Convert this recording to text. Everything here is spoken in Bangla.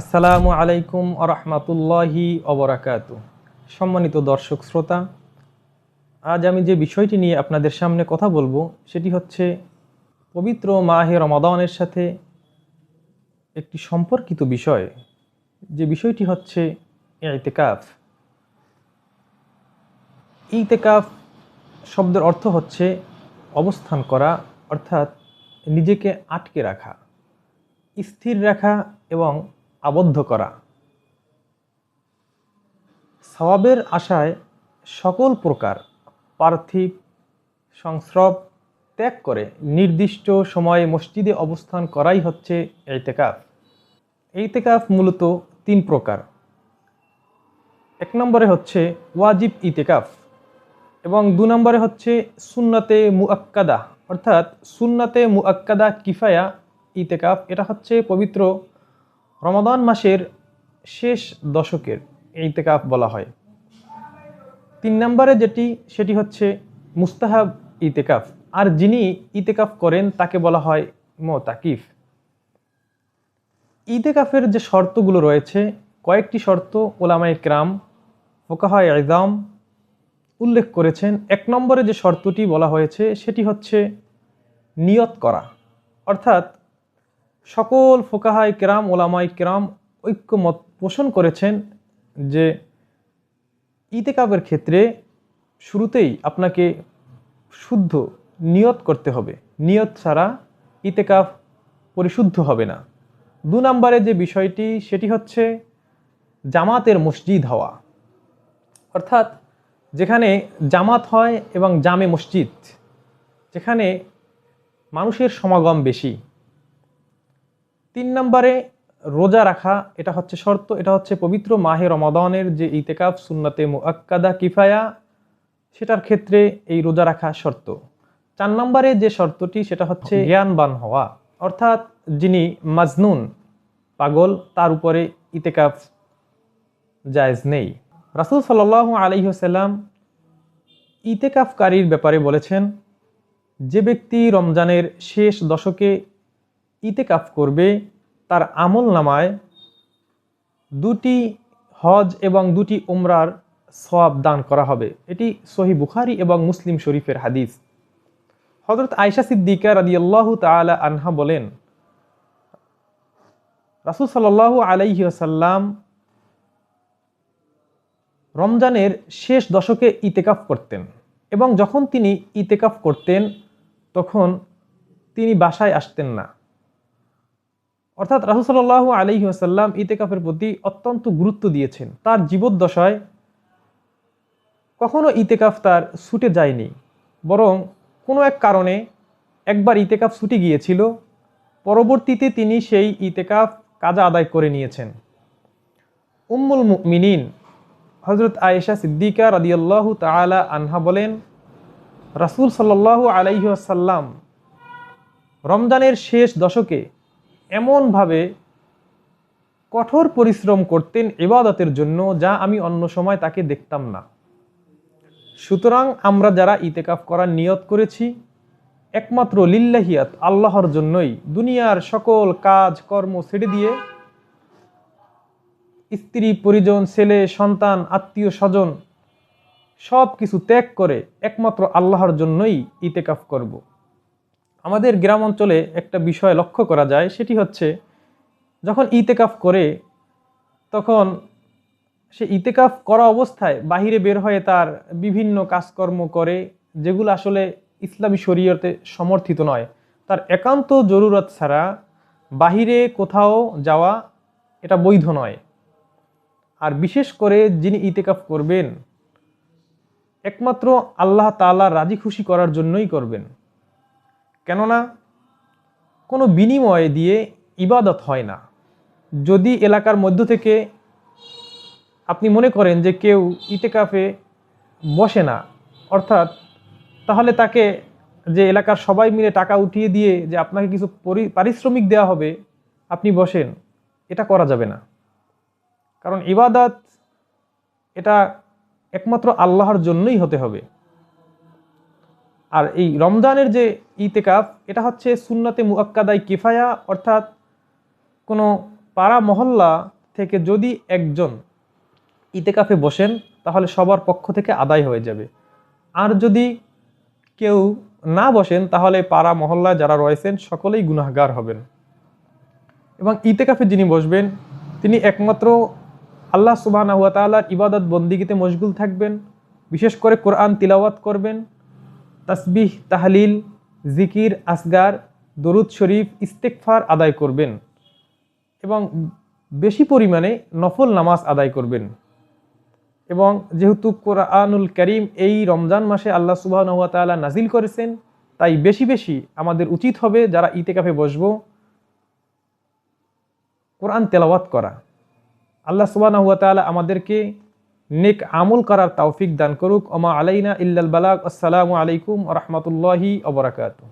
আসসালামু আলাইকুম আরহামাতুল্লাহি অবরাকাতু। সম্মানিত দর্শক শ্রোতা, আজ আমি যে বিষয়টি নিয়ে আপনাদের সামনে কথা বলবো সেটি হচ্ছে পবিত্র মাহে রমাদানের সাথে একটি সম্পর্কিত বিষয়। যে বিষয়টি হচ্ছে ইতিকাফ। ইতিকাফ শব্দের অর্থ হচ্ছে অবস্থান করা, অর্থাৎ নিজেকে আটকে রাখা, স্থির রাখা এবং আবদ্ধ করা। সওয়াবের আশায় সকল প্রকার পার্থিব সংস্রব ত্যাগ করে নির্দিষ্ট সময়ে মসজিদে অবস্থান করাই হচ্ছে ইতিকাফ। ইতিকাফ মূলত তিন প্রকার। এক নম্বরে হচ্ছে ওয়াজিব ইতিকাফ এবং দু নম্বরে হচ্ছে সুন্নাতে মুআক্কাদা, অর্থাৎ সুন্নাতে মুআক্কাদা কিফায়া ইতিকাফ। এটা হচ্ছে পবিত্র রমাদান মাসের শেষ দশকের ইতিকাফ বলা হয়। তিন নম্বরে সেটি হচ্ছে মুস্তাহাব ইতিকাফ, আর যিনি ইতিকাফ করেন তাকে বলা হয় মুতাকিফ। ইতিকাফের যে শর্তগুলো রয়েছে, কয়েকটি শর্ত উলামায়ে কেরাম ফুকাহায়ে ইযম উল্লেখ করেছেন। এক নম্বরে যে শর্তটি বলা হয়েছে সেটি হচ্ছে নিয়ত করা, অর্থাৎ সকল ফুকাহায়ে কেরাম উলামায়ে কেরাম ঐক্যমত পোষণ করেছেন যে ইতিকাফের ক্ষেত্রে শুরুতেই আপনাকে শুদ্ধ নিয়ত করতে হবে। নিয়ত ছাড়া ইতিকাফ পরিশুদ্ধ হবে না। দু নম্বরে যে বিষয়টি সেটি হচ্ছে জামাতের মসজিদ হওয়া, অর্থাৎ যেখানে জামাত হয় এবং জামে মসজিদ, যেখানে মানুষের সমাগম বেশি। তিন নম্বরে রোজা রাখা, এটা হচ্ছে শর্ত। এটা হচ্ছে পবিত্র মাহে রমাদানের যে ইতিকাফ সুন্নাতে মুআক্কাদা কিফায়া, সেটার ক্ষেত্রে এই রোজা রাখা শর্ত। চার নম্বরে যে শর্তটি সেটা হচ্ছে জ্ঞানবান হওয়া, অর্থাৎ যিনি মাজনুন পাগল তার উপরে ইতিকাফ জায়েজ নেই। রাসূল সাল্লাল্লাহু আলাইহি ওয়াসাল্লাম ইতিকাফকারীর ব্যাপারে বলেছেন, যে ব্যক্তি রমজানের শেষ দশকে ইতিকাফ করবে তার আমল নামায় 2টি হজ এবং 2টি উমরার সওয়াব দান করা হবে। এটি সহিহ বুখারী এবং মুসলিম শরীফের হাদিস। হযরত আয়েশা সিদ্দিকা রাদিয়াল্লাহু তাআলা আনহা বলেন, রাসূল সাল্লাল্লাহু আলাইহি ওয়াসাল্লাম রমজানের শেষ দশকে ইতিকাফ করতেন এবং যখন তিনি ইতিকাফ করতেন তখন তিনি বাসায় আসতেন না। অর্থাৎ রাসূল সাল্লাল্লাহু আলাইহি ওয়াসাল্লাম ইতিকাফের প্রতি অত্যন্ত গুরুত্ব দিয়েছেন। তার জীবদ্দশায় কখনো ইতিকাফ তার ছুটে যায়নি, বরং কোনো এক কারণে একবার ইতিকাফ ছুটে গিয়েছিল, পরবর্তীতে তিনি সেই ইতিকাফ কাজা আদায় করে নিয়েছেন। উম্মুল মুমিনিন হযরত আয়েশা সিদ্দিকা রাদিয়াল্লাহু তাআলা আনহা বলেন, রাসূল সাল্লাল্লাহু আলাইহি ওয়াসাল্লাম রমজানের শেষ দশকে এমনভাবে কঠোর পরিশ্রম করতেন ইবাদতের জন্য, যা আমি অন্য সময় তাকে দেখতাম না। সুতরাং আমরা যারা ইতিকাফ করার নিয়ত করেছি একমাত্র লিল্লাহিয়াত আল্লাহর জন্যই, দুনিয়ার সকল কাজ কর্ম ছেড়ে দিয়ে, স্ত্রী পরিজন ছেলে সন্তান আত্মীয় স্বজন সব কিছু ত্যাগ করে একমাত্র আল্লাহর জন্যই ইতিকাফ করব। আমাদের গ্রাম অঞ্চলে একটা বিষয় লক্ষ্য করা যায়, সেটি হচ্ছে যখন ইতিকাফ করে তখন সে ইতিকাফ করা অবস্থায় বাহিরে বের হয়ে তার বিভিন্ন কাজকর্ম করে, যেগুলো আসলে ইসলামী শরীয়তে সমর্থিত নয়। তার একান্ত জরুরত ছাড়া বাহিরে কোথাও যাওয়া এটা বৈধ নয়। আর বিশেষ করে যিনি ইতিকাফ করবেন একমাত্র আল্লাহ তাআলা রাজি খুশি করার জন্যই করবেন, কেননা কোনো বিনিময় দিয়ে ইবাদত হয় না। যদি এলাকার মধ্য থেকে আপনি মনে করেন যে কেউ ইতিকাফে বসে না, অর্থাৎ তাহলে তাকে যে এলাকার সবাই মিলে টাকা উঠিয়ে দিয়ে যে আপনাকে কিছু পারিশ্রমিক দেওয়া হবে আপনি বসেন, এটা করা যাবে না। কারণ ইবাদত এটা একমাত্র আল্লাহর জন্যই হতে হবে। আর এই রমজানের যে ইতিকাফ এটা হচ্ছে সুন্নাতে মুআক্কাদাই কিফায়া, অর্থাৎ কোনো পাড়া মহল্লা থেকে যদি একজন ইতেকাফে বসেন তাহলে সবার পক্ষ থেকে আদায় হয়ে যাবে। আর যদি কেউ না বসেন তাহলে পাড়া মহল্লায় যারা রয়েছেন সকলেই গুনাহগার হবেন। এবং ইতেকাফে যিনি বসবেন তিনি একমাত্র আল্লাহ সুবহানাহু ওয়া তাআলার ইবাদত বন্দিগিতে মশগুল থাকবেন, বিশেষ করে কোরআন তিলাওয়াত করবেন, তাসবিহ, তাহলিল, জিকির, আসগার, দরুদ শরীফ, ইস্তেগফার আদায় করবেন এবং বেশি পরিমাণে নফল নামাজ আদায় করবেন। এবং যেহেতু কোরআনুল কারীম এই রমজান মাসে আল্লাহ সুবহানাহু ওয়া তাআলা নাজিল করেছেন, তাই বেশি বেশি আমাদের উচিত হবে যারা ইতিকাফে বসবো কোরআন তেলাওয়াত করা। আল্লাহ সুবহানাহু ওয়া তাআলা আমাদেরকে নেক আমল করার তৌফিক দান করুক। ওমা আলাইনা ইল্লাল বালাগ। আসসালামু আলাইকুম ওয়া রাহমাতুল্লাহি ওয়া বারাকাতুহু।